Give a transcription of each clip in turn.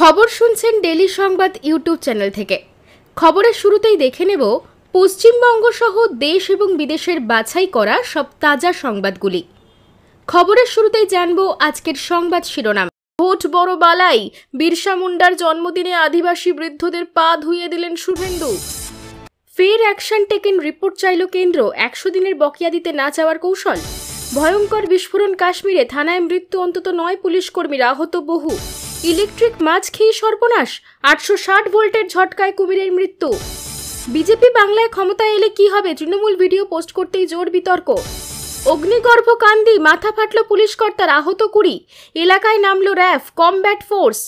খবর শুনছেন ডেলি সংবাদ ইউটিউব চ্যানেল থেকে। খবরের শুরুতেই দেখে নেব পশ্চিমবঙ্গ সহ দেশ এবং বিদেশের বাছাই করা সব তাজা সংবাদগুলি। খবরের শুরুতেই জানব আজকের সংবাদ শিরোনাম। ভোট বড় বালাই, বিরসা মুন্ডার জন্মদিনে আদিবাসী বৃদ্ধদের পা ধুইয়ে দিলেন শুভেন্দু। ফের অ্যাকশন টেকেন রিপোর্ট চাইল কেন্দ্র, 100 দিনের বকেয়া দিতে না চাওয়ার কৌশল। ভয়ঙ্কর বিস্ফোরণ কাশ্মীরে, থানায় মৃত্যু অন্তত 9 পুলিশ কর্মীর, আহত বহু। ইলেকট্রিক মাছ খেয়ে সর্বনাশ, 860 ভোল্টের ঝটকায় কুমিরের মৃত্যু। বিজেপি বাংলায় ক্ষমতায় এলে কি হবে, তৃণমূল ভিডিও পোস্ট করতেই জোর বিতর্ক। অগ্নিগর্ভ কান্দি, মাথা ফাটল পুলিশ কর্তার, আহত 20। এলাকায় নামল র্যাফ, কমব্যাট ফোর্স।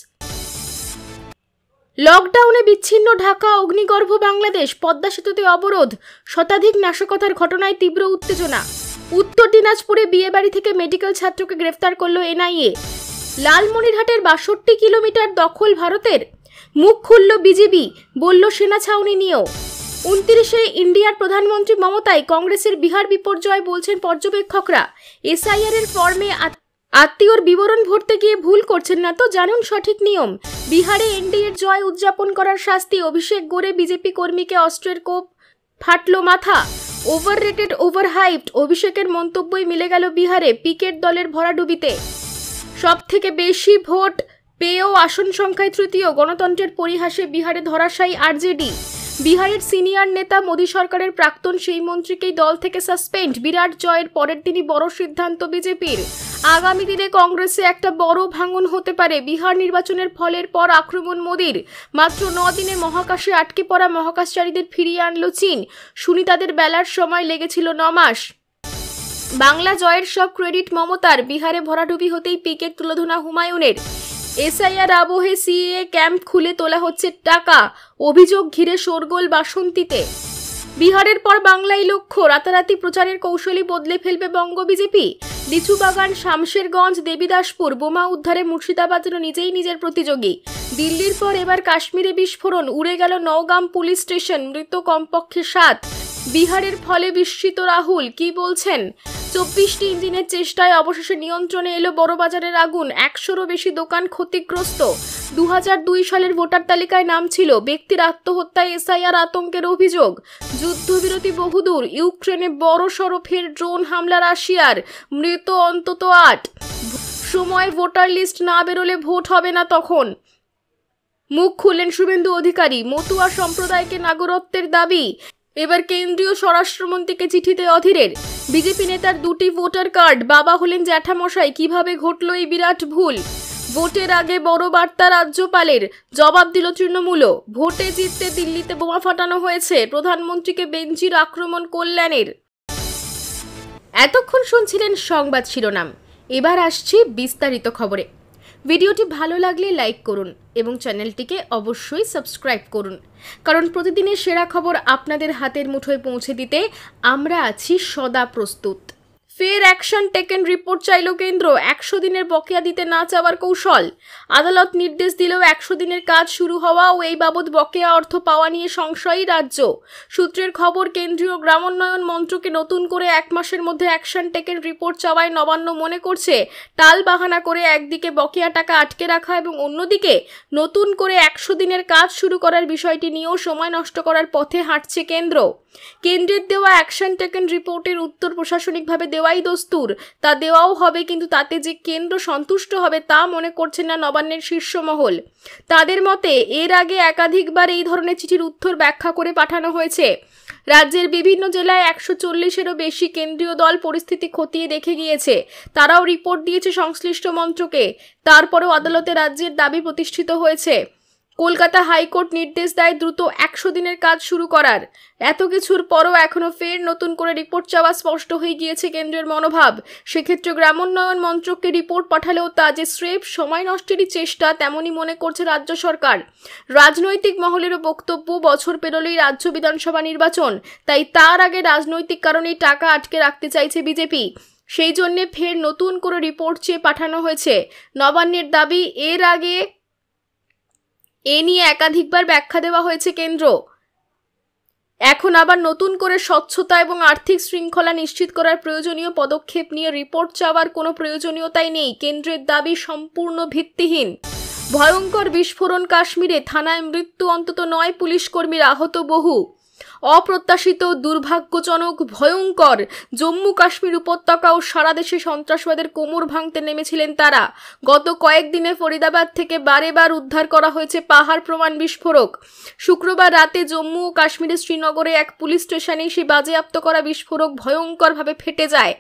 লকডাউনে বিচ্ছিন্ন ঢাকা, অগ্নিগর্ভ বাংলাদেশ, পদ্মা সেতুতে অবরোধ, শতাধিক নাশকতার ঘটনায় তীব্র উত্তেজনা। উত্তর দিনাজপুরে বিয়েবাড়ি থেকে মেডিকেল ছাত্রকে গ্রেফতার করল এনআইএ। লালমনিরহাটের 62 কিলোমিটার দখল ভারতের, মুখ খুলল বিজেপি, বলল সেনা ছাউনি নিয়েও। 29-এ ইন্ডিয়ার প্রধানমন্ত্রী মমতাই, কংগ্রেসের বিহার বিপর্যয় বলছেন পর্যবেক্ষকরা। এসআইআর এর ফর্মে আত্মীয়র বিবরণ ভরতে গিয়ে ভুল করছেন না তো, জানুন সঠিক নিয়ম। বিহারে এনডিএর জয় উদযাপন করার শাস্তি, অভিষেক গোরে বিজেপি কর্মীকে অস্ত্রের কোপ, ফাটল মাথা। ওভাররেটেড ওভারহাইপড, অভিষেকের মন্তব্যই মিলে গেল বিহারে পিকেট দলের ভরাডুবিতে। সব থেকে বেশি ভোট পেয়েও আসন সংখ্যায় তৃতীয়, গণতন্ত্রের পরিহাসে বিহারে ধরাশায়ী আরজেডি। বিহারের সিনিয়র নেতা, মোদী সরকারের প্রাক্তন সেই মন্ত্রীকেই দল থেকে সাসপেন্ড। বিরাট জয়ের পরের দিনই বড় সিদ্ধান্ত বিজেপির। আগামী দিনে কংগ্রেসে একটা বড় ভাঙন হতে পারে। বিহার নির্বাচনের ফলের পর আক্রমণ মোদীর। মাত্র 9 দিনে মহাকাশে আটকে পড়া মহাকাশচারীদের ফিরিয়ে আনল চীন। শুনি তাদের বেলার সময় লেগেছিল 9 মাস। বাংলা জয়ের সব ক্রেডিট মমতার। বিহারে ভরাডুবি হতেই পিকেট তুলোধনা হুমায়ুনের। এসআইআর আবহে সিএএ ক্যাম্প খুলে তোলা হচ্ছে টাকা, অভিযোগ ঘিরে শোরগোল বাসন্তীতে। বিহারের পর বাংলায় লক্ষ্য, রাতারাতি প্রচারের কৌশলী বদলে ফেলবে বঙ্গ বিজেপি। লিচুবাগান, শামশেরগঞ্জ, দেবীদাসপুর, বোমা উদ্ধারে মুর্শিদাবাদ যেন নিজেই নিজের প্রতিযোগী। দিল্লির পর এবার কাশ্মীরে বিস্ফোরণ, উড়ে গেল নওগাম পুলিশ স্টেশন, মৃত কমপক্ষে 7। বিহারের ফলে বিস্মিত রাহুল, কি বলছেন? 24টি ইঞ্জিনের চেষ্টায় অবশেষে নিয়ন্ত্রণে এলো বড়বাজারের আগুন। 100-রও বেশি দোকান ক্ষতিগ্রস্ত। 2002 সালের ভোটার তালিকায় নাম ছিল, ব্যক্তির আত্মহত্যায় এসআইআর আতঙ্কের অভিযোগ। যুদ্ধবিরতি বহুদূর, ইউক্রেনে বড়সড় ফের ড্রোন হামলা রাশিয়ার, মৃত অন্তত 8। সময় ভোটার লিস্ট না বেরোলে ভোট হবে না তখন। মুখ খুললেন শুভেন্দু অধিকারী, মতুয়া সম্প্রদায়কে নাগরিকত্বের দাবি। এবার কেন্দ্রীয় স্বরাষ্ট্রমন্ত্রীকে চিঠিতে অধীরের। বিজেপি নেতার 2টি ভোটার কার্ড, বাবা হলেন জ্যাঠামশাই, কিভাবে ঘটল এই বিরাট ভুল? ভোটের আগে বড় বার্তা রাজ্যপালের, জবাব দিল তৃণমূলও। ভোটে জিততে দিল্লিতে বোমা ফাটানো হয়েছে, প্রধানমন্ত্রীকে বেঞ্জির আক্রমণ কল্যাণের। এতক্ষণ শুনছিলেন সংবাদ শিরোনাম, এবার আসছি বিস্তারিত খবরে। ভিডিওটি ভালো লাগলে লাইক করুন এবং চ্যানেলটিকে অবশ্যই সাবস্ক্রাইব করুন, কারণ প্রতিদিনের সেরা খবর আপনাদের হাতের মুঠোয় পৌঁছে দিতে আমরা আছি সদা প্রস্তুত। ফের অ্যাকশন টেকেন রিপোর্ট চাইল কেন্দ্র, 100 দিনের বকেয়া দিতে না চাওয়ার কৌশল। আদালত নির্দেশ দিলেও 100 দিনের কাজ শুরু হওয়া ও এই বাবদ বকেয়া অর্থ পাওয়া নিয়ে সংশয়ী রাজ্য। সূত্রের খবর, কেন্দ্রীয় গ্রামোন্নয়ন মন্ত্রকে নতুন করে 1 মাসের মধ্যে অ্যাকশন টেকেন রিপোর্ট চাওয়ায় নবান্ন মনে করছে টাল বাহানা করে একদিকে বকেয়া টাকা আটকে রাখা এবং অন্যদিকে নতুন করে 100 দিনের কাজ শুরু করার বিষয়টি নিয়েও সময় নষ্ট করার পথে হাঁটছে কেন্দ্র। কেন্দ্রের দেওয়া অ্যাকশন টেকেন রিপোর্টের উত্তর প্রশাসনিকভাবে দেওয়াই দস্তুর, তা দেওয়াও হবে, কিন্তু তাতে যে কেন্দ্র সন্তুষ্ট হবে তা মনে করছেন না নবান্নের শীর্ষ মহল। তাদের মতে এর আগে একাধিকবার এই ধরনের চিঠির উত্তর ব্যাখ্যা করে পাঠানো হয়েছে। রাজ্যের বিভিন্ন জেলায় 140-এরও বেশি কেন্দ্রীয় দল পরিস্থিতি খতিয়ে দেখে গিয়েছে। তারাও রিপোর্ট দিয়েছে সংশ্লিষ্ট মন্ত্রকে। তারপরেও আদালতে রাজ্যের দাবি প্রতিষ্ঠিত হয়েছে। কলকাতা হাইকোর্ট নির্দেশ দেয় দ্রুত 100 দিনের কাজ শুরু করার। এত কিছুর পরও এখনো ফের নতুন করে রিপোর্ট চাওয়া স্পষ্ট হয়ে গিয়েছে কেন্দ্রের মনোভাব। সেক্ষেত্রে গ্রামোন্নয়ন মন্ত্রককে রিপোর্ট পাঠালেও তা যে স্রেফ সময় নষ্টেরই চেষ্টা, তেমনই মনে করছে রাজ্য সরকার। রাজনৈতিক মহলেরও বক্তব্য, বছর পেরোলেই রাজ্য বিধানসভা নির্বাচন, তাই তার আগে রাজনৈতিক কারণেই টাকা আটকে রাখতে চাইছে বিজেপি। সেই জন্য ফের নতুন করে রিপোর্ট চেয়ে পাঠানো হয়েছে। নবান্নের দাবি, এর আগে এ নিয়ে একাধিকবার ব্যাখ্যা দেওয়া হয়েছে কেন্দ্র। এখন আবার নতুন করে স্বচ্ছতা এবং আর্থিক শৃঙ্খলা নিশ্চিত করার প্রয়োজনীয় পদক্ষেপ নিয়ে রিপোর্ট চাওয়ার কোনো প্রয়োজনীয়তাই নেই। কেন্দ্রের দাবি সম্পূর্ণ ভিত্তিহীন। ভয়ঙ্কর বিস্ফোরণ কাশ্মীরে, থানায় মৃত্যু অন্তত 9 পুলিশ কর্মীর, আহত বহু। অপ্রত্যাশিত, দুর্ভাগ্যজনক, ভয়ঙ্কর। জম্মু কাশ্মীর উপত্যকা ও সারা দেশে সন্ত্রাসবাদের কোমর ভাঙতে নেমেছিলেন তারা। গত কয়েকদিনে ফরিদাবাদ থেকে বারেবার উদ্ধার করা হয়েছে পাহাড় প্রমাণ বিস্ফোরক। শুক্রবার রাতে জম্মু ও কাশ্মীরের শ্রীনগরে এক পুলিশ স্টেশনে সেই বাজেয়াপ্ত করা বিস্ফোরক ভয়ঙ্করভাবে ফেটে যায়।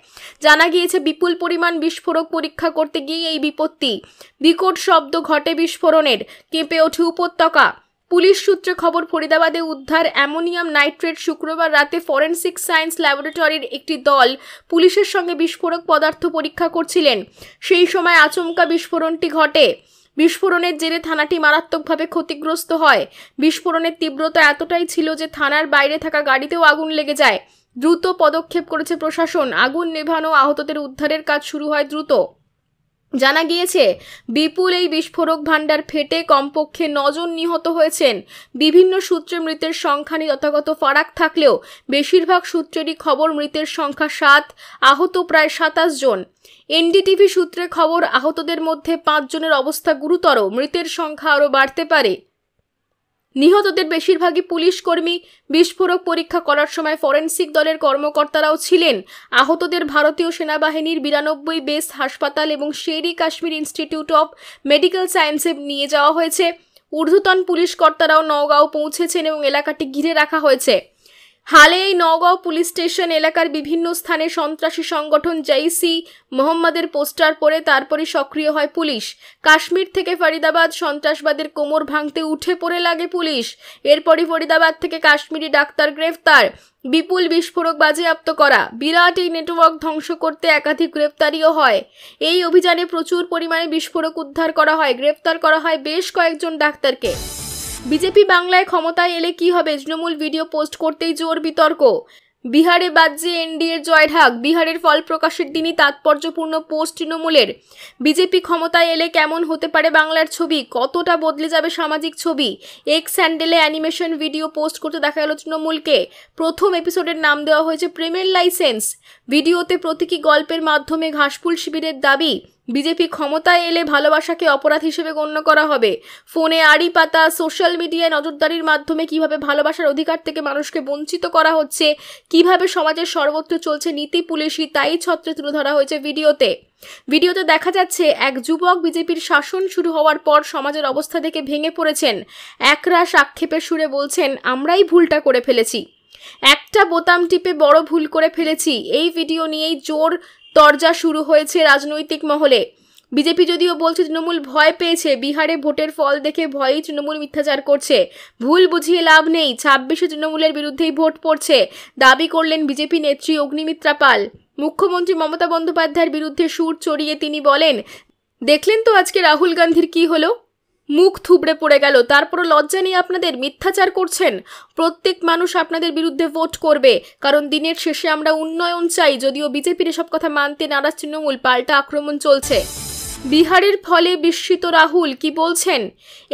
জানা গিয়েছে বিপুল পরিমাণ বিস্ফোরক পরীক্ষা করতে গিয়ে এই বিপত্তি। বিকট শব্দ ঘটে বিস্ফোরণের, কেঁপে ওঠে উপত্যকা। পুলিশ সূত্রে খবর, ফরিদাবাদে উদ্ধার অ্যামোনিয়াম নাইট্রেট। শুক্রবার রাতে ফরেনসিক সায়েন্স ল্যাবরেটরির একটি দল পুলিশের সঙ্গে বিস্ফোরক পদার্থ পরীক্ষা করছিলেন। সেই সময় আচমকা বিস্ফোরণটি ঘটে। বিস্ফোরণের জেরে থানাটি মারাত্মকভাবে ক্ষতিগ্রস্ত হয়। বিস্ফোরণের তীব্রতা এতটাই ছিল যে থানার বাইরে থাকা গাড়িতেও আগুন লেগে যায়। দ্রুত পদক্ষেপ করেছে প্রশাসন। আগুন নেভানো, আহতদের উদ্ধারের কাজ শুরু হয় দ্রুত। জানা গিয়েছে বিপুল এই বিস্ফোরক ভাণ্ডার ফেটে কমপক্ষে 9 জন নিহত হয়েছেন। বিভিন্ন সূত্রে মৃতের সংখ্যা নিয়ে যথাযথ ফারাক থাকলেও বেশিরভাগ সূত্রেরই খবর মৃতের সংখ্যা 7, আহত প্রায় 27 জন। এনডিটিভি সূত্রে খবর, আহতদের মধ্যে 5 জনের অবস্থা গুরুতর। মৃতের সংখ্যা আরও বাড়তে পারে। নিহতদের বেশিরভাগই পুলিশ কর্মী। বিস্ফোরক পরীক্ষা করার সময় ফরেনসিক দলের কর্মকর্তারাও ছিলেন। আহতদের ভারতীয় সেনাবাহিনীর 92 বেস হাসপাতাল এবং শের ই কাশ্মীর ইনস্টিটিউট অফ মেডিকেল সায়েন্সে নিয়ে যাওয়া হয়েছে। ঊর্ধ্বতন পুলিশ কর্তারাও নওগাঁও পৌঁছেছেন এবং এলাকাটি ঘিরে রাখা হয়েছে। হালে এই নওগাঁও পুলিশ স্টেশন এলাকার বিভিন্ন স্থানে সন্ত্রাসী সংগঠন জৈশ-ই মোহাম্মদের পোস্টার পরে তারপরই সক্রিয় হয় পুলিশ। কাশ্মীর থেকে ফরিদাবাদ সন্ত্রাসবাদের কোমর ভাঙতে উঠে পড়ে লাগে পুলিশ। এরপরই ফরিদাবাদ থেকে কাশ্মীরি ডাক্তার গ্রেফতার, বিপুল বিস্ফোরক বাজেয়াপ্ত করা। বিরাট এই নেটওয়ার্ক ধ্বংস করতে একাধিক গ্রেফতারিও হয়। এই অভিযানে প্রচুর পরিমাণে বিস্ফোরক উদ্ধার করা হয়। গ্রেফতার করা হয় বেশ কয়েকজন ডাক্তারকে। বিজেপি বাংলায় ক্ষমতায় এলে কি হবে? তৃণমূল ভিডিও পোস্ট করতেই জোর বিতর্ক। বিহারে বাজছে এনডিএর জয়ঢাক। বিহারের ফল প্রকাশের দিনই তাৎপর্যপূর্ণ পোস্ট তৃণমূলের। বিজেপি ক্ষমতায় এলে কেমন হতে পারে বাংলার ছবি, কতটা বদলে যাবে সামাজিক ছবি। এক্স হ্যান্ডেলে অ্যানিমেশন ভিডিও পোস্ট করতে দেখা গেল তৃণমূলকে। প্রথম এপিসোডের নাম দেওয়া হয়েছে প্রেমের লাইসেন্স। ভিডিওতে প্রতীকী গল্পের মাধ্যমে ঘাসফুল শিবিরের দাবি, বিজেপি ক্ষমতায় এলে ভালোবাসাকে অপরাধ হিসেবে গণ্য করা হবে। ফোনে আড়ি পাতা, সোশ্যাল মিডিয়ায় নজরদারির মাধ্যমে কিভাবে ভালোবাসার অধিকার থেকে মানুষকে বঞ্চিত করা হচ্ছে, কিভাবে সমাজের সর্বত্র চলছে নীতি পুলিশি, তাই ছত্রে তুলে ধরা হয়েছে ভিডিওতে দেখা যাচ্ছে এক যুবক বিজেপির শাসন শুরু হওয়ার পর সমাজের অবস্থা দেখে ভেঙে পড়েছেন। একরাশ আক্ষেপের সুরে বলছেন, আমরাই ভুলটা করে ফেলেছি, একটা বোতাম টিপে বড় ভুল করে ফেলেছি। এই ভিডিও নিয়েই জোর তরজা শুরু হয়েছে রাজনৈতিক মহলে। বিজেপি যদিও বলছে তৃণমূল ভয় পেয়েছে, বিহারে ভোটের ফল দেখে ভয়েই তৃণমূল মিথ্যাচার করছে। ভুল বুঝিয়ে লাভ নেই, 26-এ তৃণমূলের বিরুদ্ধেই ভোট পড়ছে, দাবি করলেন বিজেপি নেত্রী অগ্নিমিত্রা পাল। মুখ্যমন্ত্রী মমতা বন্দ্যোপাধ্যায়ের বিরুদ্ধে সুর চড়িয়ে তিনি বলেন, দেখলেন তো আজকে রাহুল গান্ধীর কি হলো, মুখ থুবড়ে পড়ে গেল। তারপরও লজ্জা নেই আপনাদের, মিথ্যাচার করছেন। প্রত্যেক মানুষ আপনাদের বিরুদ্ধে ভোট করবে, কারণ দিনের শেষে আমরা উন্নয়ন চাই। যদিও বিজেপির এসব কথা মানতে নারাজ তৃণমূল, পাল্টা আক্রমণ চলছে। বিহারের ফলে বিস্মিত রাহুল কি বলছেন?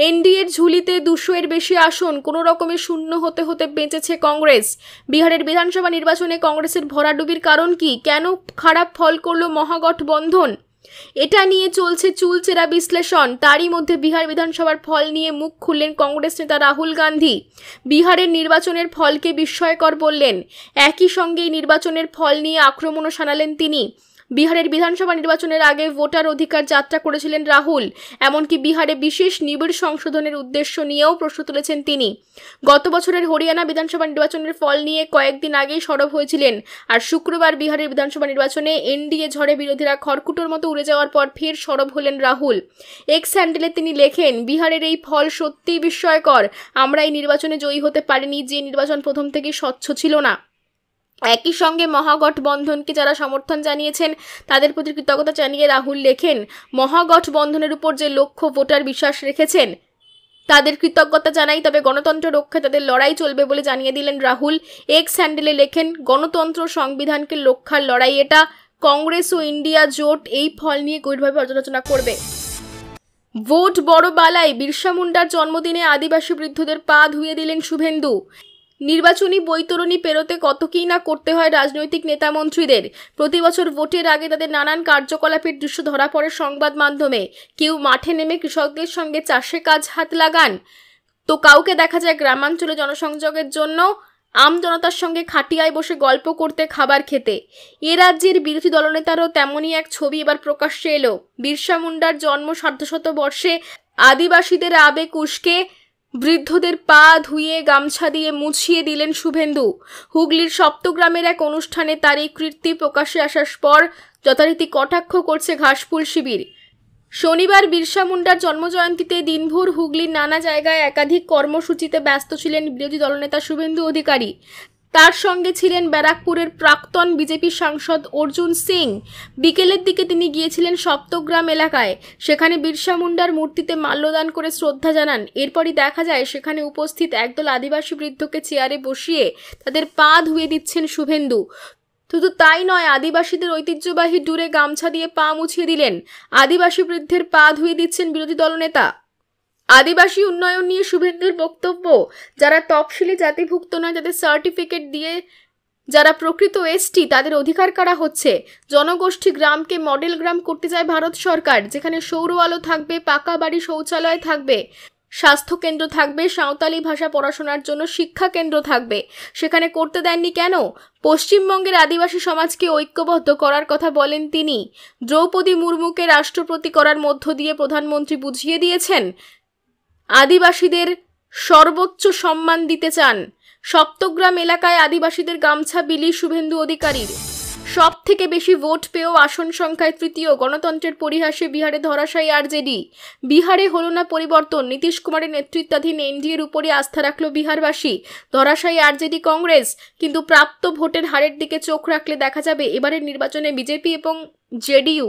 এনডিএর ঝুলিতে 200-এর বেশি আসন, কোনো রকমে শূন্য হতে হতে বেঁচেছে কংগ্রেস। বিহারের বিধানসভা নির্বাচনে কংগ্রেসের ভরাডুবির কারণ কি? কেন খারাপ ফল করল মহাগঠবন্ধন? এটা নিয়ে চলছে চুলচেরা বিশ্লেষণ। তারই মধ্যে বিহার বিধানসভার ফল নিয়ে মুখ খুললেন কংগ্রেস নেতা রাহুল গান্ধী। বিহারের নির্বাচনের ফলকে বিস্ময়কর বললেন। একই সঙ্গে এই নির্বাচনের ফল নিয়ে আক্রমণও শানালেন তিনি। বিহারের বিধানসভা নির্বাচনের আগে ভোটার অধিকার যাত্রা করেছিলেন রাহুল। এমনকি বিহারে বিশেষ নিবিড় সংশোধনের উদ্দেশ্য নিয়েও প্রশ্ন তুলেছেন তিনি। গত বছরের হরিয়ানা বিধানসভা নির্বাচনের ফল নিয়ে কয়েকদিন আগেই সরব হয়েছিলেন। আর শুক্রবার বিহারের বিধানসভা নির্বাচনে এনডিএ ঝড়ে বিরোধীরা খড়কুটোর মতো উড়ে যাওয়ার পর ফের সরব হলেন রাহুল। এক্স হ্যান্ডেলে তিনি লেখেন, বিহারের এই ফল সত্যিই বিস্ময়কর। আমরা এই নির্বাচনে জয়ী হতে পারিনি, যে নির্বাচন প্রথম থেকেই স্বচ্ছ ছিল না। একই সঙ্গে মহাগঠবন্ধনকে যারা সমর্থন জানিয়েছেন তাদের প্রতি কৃতজ্ঞতা জানিয়ে রাহুল লেখেন, মহাগঠবন্ধনের উপর যে লক্ষ ভোটার বিশ্বাস রেখেছেন তাদের কৃতজ্ঞতা জানাই, তবে গণতন্ত্র রক্ষায় তাদের লড়াই চলবে বলে জানিয়ে দিলেন রাহুল। এক্স হ্যান্ডেলে লেখেন, গণতন্ত্র সংবিধানকে রক্ষার লড়াই এটা। কংগ্রেস ও ইন্ডিয়া জোট এই ফল নিয়ে গভীরভাবে পর্যালোচনা করবে। ভোট বড় বালাই, বিরসা মুন্ডার জন্মদিনে আদিবাসী বৃদ্ধদের পা ধুয়ে দিলেন শুভেন্দু। নির্বাচনী বৈতরণী পেরোতে কত কী না করতে হয় রাজনৈতিক নেতা মন্ত্রীদের। প্রতি বছর ভোটের আগে তাদের নানান কার্যকলাপের দৃশ্য ধরা পড়ে সংবাদ মাধ্যমে। কেউ মাঠে নেমে কৃষকদের সঙ্গে চাষে কাজ হাত লাগান, তো কাউকে দেখা যায় গ্রামাঞ্চলে জনসংযোগের জন্য আমজনতার সঙ্গে খাটিয়ায় বসে গল্প করতে, খাবার খেতে। এ রাজ্যের বিরোধী দলনেতারও তেমনই এক ছবি এবার প্রকাশ্যে এলো। বিরসা মুন্ডার জন্ম সার্ধশত বর্ষে আদিবাসীদের আবেগ উস্কে বৃদ্ধদের পা ধুয়ে গামছা দিয়ে মুছিয়ে দিলেন শুভেন্দু। হুগলির সপ্তগ্রামের এক অনুষ্ঠানে তার এই কীর্তি প্রকাশ্যে আসার পর যথারীতি কটাক্ষ করছে ঘাসফুল শিবির। শনিবার বিরসা মুন্ডার জন্মজয়ন্তীতে দিনভর হুগলির নানা জায়গায় একাধিক কর্মসূচিতে ব্যস্ত ছিলেন বিরোধী দলনেতা শুভেন্দু অধিকারী। তার সঙ্গে ছিলেন ব্যারাকপুরের প্রাক্তন বিজেপি সাংসদ অর্জুন সিং। বিকেলের দিকে তিনি গিয়েছিলেন সপ্তগ্রাম এলাকায়, সেখানে বিরসা মুন্ডার মূর্তিতে মাল্যদান করে শ্রদ্ধা জানান। এরপরই দেখা যায় সেখানে উপস্থিত একদল আদিবাসী বৃদ্ধকে চেয়ারে বসিয়ে তাদের পা ধুয়ে দিচ্ছেন শুভেন্দু। শুধু তাই নয়, আদিবাসীদের ঐতিহ্যবাহী ডুরে গামছা দিয়ে পা মুছিয়ে দিলেন। আদিবাসী বৃদ্ধের পা ধুয়ে দিচ্ছেন বিরোধী দলনেতা। আদিবাসী উন্নয়ন নিয়ে শুভেন্দুর বক্তব্য, যারা তফসিলি জাতিভুক্ত নয় তাদের সার্টিফিকেট দিয়ে যারা প্রকৃত এসটি তাদের অধিকার কাড়া হচ্ছে। জনগোষ্ঠী গ্রামকে মডেল গ্রাম করতে চায় ভারত সরকার, যেখানে সৌর আলো থাকবে, পাকা বাড়ি, শৌচালয় থাকবে, স্বাস্থ্যকেন্দ্র থাকবে, সাঁওতালি ভাষা পড়াশোনার জন্য শিক্ষা কেন্দ্র থাকবে। সেখানে করতে দেননি কেন? পশ্চিমবঙ্গের আদিবাসী সমাজকে ঐক্যবদ্ধ করার কথা বলেন তিনি। দ্রৌপদী মুর্মুকে রাষ্ট্রপতি করার মধ্য দিয়ে প্রধানমন্ত্রী বুঝিয়ে দিয়েছেন আদিবাসীদের সর্বোচ্চ সম্মান দিতে চান। সপ্তগ্রাম এলাকায় আদিবাসীদের গামছা বিলি শুভেন্দু অধিকারীর। সব থেকে বেশি ভোট পেয়েও আসন সংখ্যায় তৃতীয়। গণতন্ত্রের পরিহাসে বিহারে ধরাশায়ী আরজেডি। বিহারে হলো না পরিবর্তন। নীতিশ কুমারের নেতৃত্বাধীন এনডিএর উপরে আস্থা রাখল বিহারবাসী। ধরাশায়ী আরজেডি কংগ্রেস। কিন্তু প্রাপ্ত ভোটের হারের দিকে চোখ রাখলে দেখা যাবে এবারের নির্বাচনে বিজেপি এবং জেডিইউ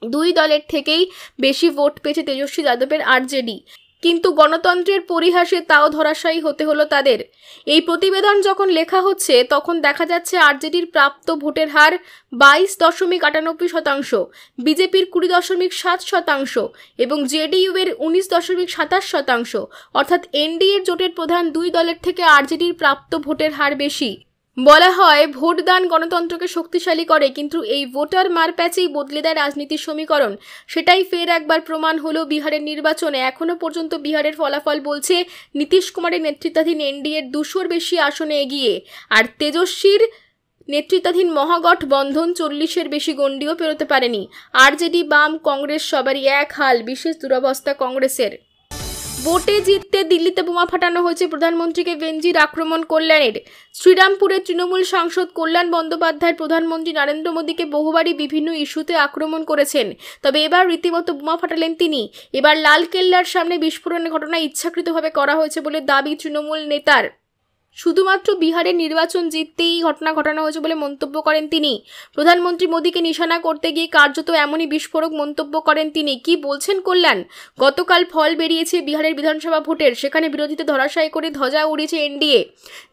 দুই দলের থেকেই বেশি ভোট পেয়েছে তেজস্বী যাদবের আরজেডি। কিন্তু গণতন্ত্রের পরিহাসে তাও ধরাশায়ী হতে হলো তাদের। এই প্রতিবেদন যখন লেখা হচ্ছে তখন দেখা যাচ্ছে আরজেডির প্রাপ্ত ভোটের হার 22.98%, বিজেপির 20.7% এবং জেডিইউ এর 19.27%। অর্থাৎ এনডিএর জোটের প্রধান দুই দলের থেকে আরজেডির প্রাপ্ত ভোটের হার বেশি। বলা হয় ভোটদান গণতন্ত্রকে শক্তিশালী করে, কিন্তু এই ভোটার মারপ্যাচেই বদলে দেয় রাজনীতির সমীকরণ। সেটাই ফের একবার প্রমাণ হলো বিহারের নির্বাচনে। এখনো পর্যন্ত বিহারের ফলাফল বলছে নীতিশ কুমারের নেতৃত্বাধীন এনডিএর 200-র বেশি আসনে এগিয়ে, আর তেজস্বীর নেতৃত্বাধীন মহাগঠবন্ধন 40-এর বেশি গণ্ডিও পেরোতে পারেনি। আরজেডি, বাম, কংগ্রেস সবারই এক হাল। বিশেষ দুরবস্থা কংগ্রেসের। ভোটে জিততে দিল্লিতে বোমা ফাটানো হয়েছে প্রধানমন্ত্রীকে ভেঞ্জির আক্রমণ কল্যাণের। শ্রীরামপুরের তৃণমূল সাংসদ কল্যাণ বন্দ্যোপাধ্যায় প্রধানমন্ত্রী নরেন্দ্র মোদীকে বহুবারই বিভিন্ন ইস্যুতে আক্রমণ করেছেন, তবে এবার রীতিমতো বোমা ফাটালেন তিনি। এবার লালকেল্লার সামনে বিস্ফোরণের ঘটনা ইচ্ছাকৃতভাবে করা হয়েছে বলে দাবি তৃণমূল নেতার। শুধুমাত্র বিহারের নির্বাচন জিততেই ঘটনা ঘটানো হয়েছে বলে মন্তব্য করেন তিনি। প্রধানমন্ত্রী মোদীকে নিশানা করতে গিয়ে কার্যত এমনই বিস্ফোরক মন্তব্য করেন তিনি। কি বলছেন কল্যাণ? গতকাল ফল বেরিয়েছে বিহারের বিধানসভা ভোটের, সেখানে বিরোধীতে ধরাশায়ী করে ধ্বজা উড়িয়েছে এনডিএ।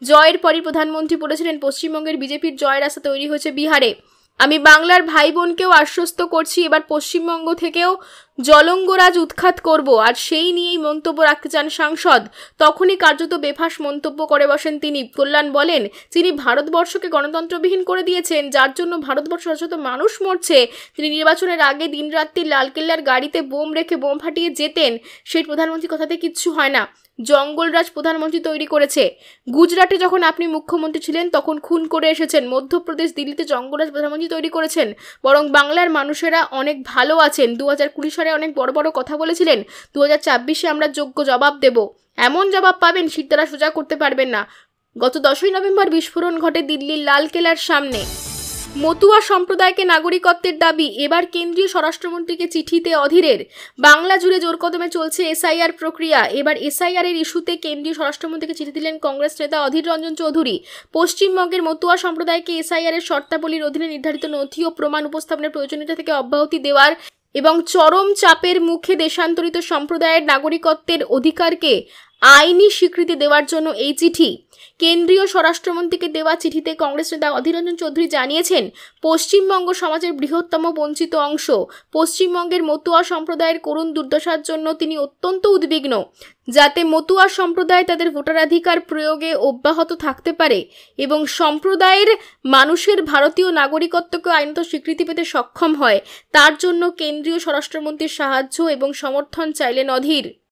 জয়ের পরই প্রধানমন্ত্রী বলেছিলেন পশ্চিমবঙ্গের বিজেপির জয়ের রাস্তা তৈরি হয়েছে বিহারে। আমি বাংলার ভাই বোনকেও আশ্বস্ত করছি, এবার পশ্চিমবঙ্গ থেকেও জলঙ্গরাজ উৎখাত করব। আর সেই নিয়েই মন্তব্য রাখতে চান সাংসদ। তখনই কার্যত বেফাঁস মন্তব্য করে বসেন তিনি। কল্যাণ বলেন, তিনি ভারতবর্ষকে গণতন্ত্রবিহীন করে দিয়েছেন, যার জন্য ভারতবর্ষ শত মানুষ মরছে। তিনি নির্বাচনের আগে দিনরাত্রি লালকেল্লার গাড়িতে বোম রেখে বোম ফাটিয়ে যেতেন। সেই প্রধানমন্ত্রীর কথাতে কিচ্ছু হয় না। জঙ্গলরাজ প্রধানমন্ত্রী তৈরি করেছে। গুজরাটে যখন আপনি মুখ্যমন্ত্রী ছিলেন তখন খুন করে এসেছেন। মধ্যপ্রদেশ, দিল্লিতে জঙ্গলরাজ প্রধানমন্ত্রী তৈরি করেছেন। বরং বাংলার মানুষেরা অনেক ভালো আছেন। 2020 সালে অনেক বড় বড় কথা বলেছিলেন। 2024-এ আমরা যোগ্য জবাব দেব। এমন জবাব পাবেন শীততারা সোজা করতে পারবেন না। গত 10ই নভেম্বর বিস্ফোরণ ঘটে দিল্লির লালকেল্লার সামনে। মতুয়া সম্প্রদায়কে নাগরিকত্বের দাবি। এবার কেন্দ্রীয় স্বরাষ্ট্রমন্ত্রীকে চিঠিতে অধীরের। বাংলা জুড়ে জোরকদমে চলছে এসআইআর প্রক্রিয়া। এবার এসআইআর এর ইস্যুতে কেন্দ্রীয় স্বরাষ্ট্রমন্ত্রীকে চিঠি দিলেন কংগ্রেস নেতা অধীর রঞ্জন চৌধুরী। পশ্চিমবঙ্গের মতুয়া সম্প্রদায়কে এসআইআর এর শর্তাবলীর অধীনে নির্ধারিত নথি ও প্রমাণ উপস্থাপনের প্রয়োজনীয়তা থেকে অব্যাহতি দেওয়ার এবং চরম চাপের মুখে দেশান্তরিত সম্প্রদায়ের নাগরিকত্বের অধিকারকে আইনি স্বীকৃতি দেওয়ার জন্য এই চিঠি। কেন্দ্রীয় স্বরাষ্ট্রমন্ত্রীকে দেওয়া চিঠিতে কংগ্রেস নেতা অধীর রঞ্জন চৌধুরী জানিয়েছেন, পশ্চিমবঙ্গ সমাজের বৃহত্তম বঞ্চিত অংশ পশ্চিমবঙ্গের মতুয়া সম্প্রদায়ের করুণ দুর্দশার জন্য তিনি অত্যন্ত উদ্বিগ্ন, যাতে মতুয়া সম্প্রদায় তাদের ভোটাধিকার প্রয়োগে অব্যাহত থাকতে পারে এবং সম্প্রদায়ের মানুষের ভারতীয় নাগরিকত্বকে আইনত স্বীকৃতি পেতে সক্ষম হয়, তার জন্য কেন্দ্রীয় স্বরাষ্ট্রমন্ত্রীর সাহায্য এবং সমর্থন চাইলেন অধীর।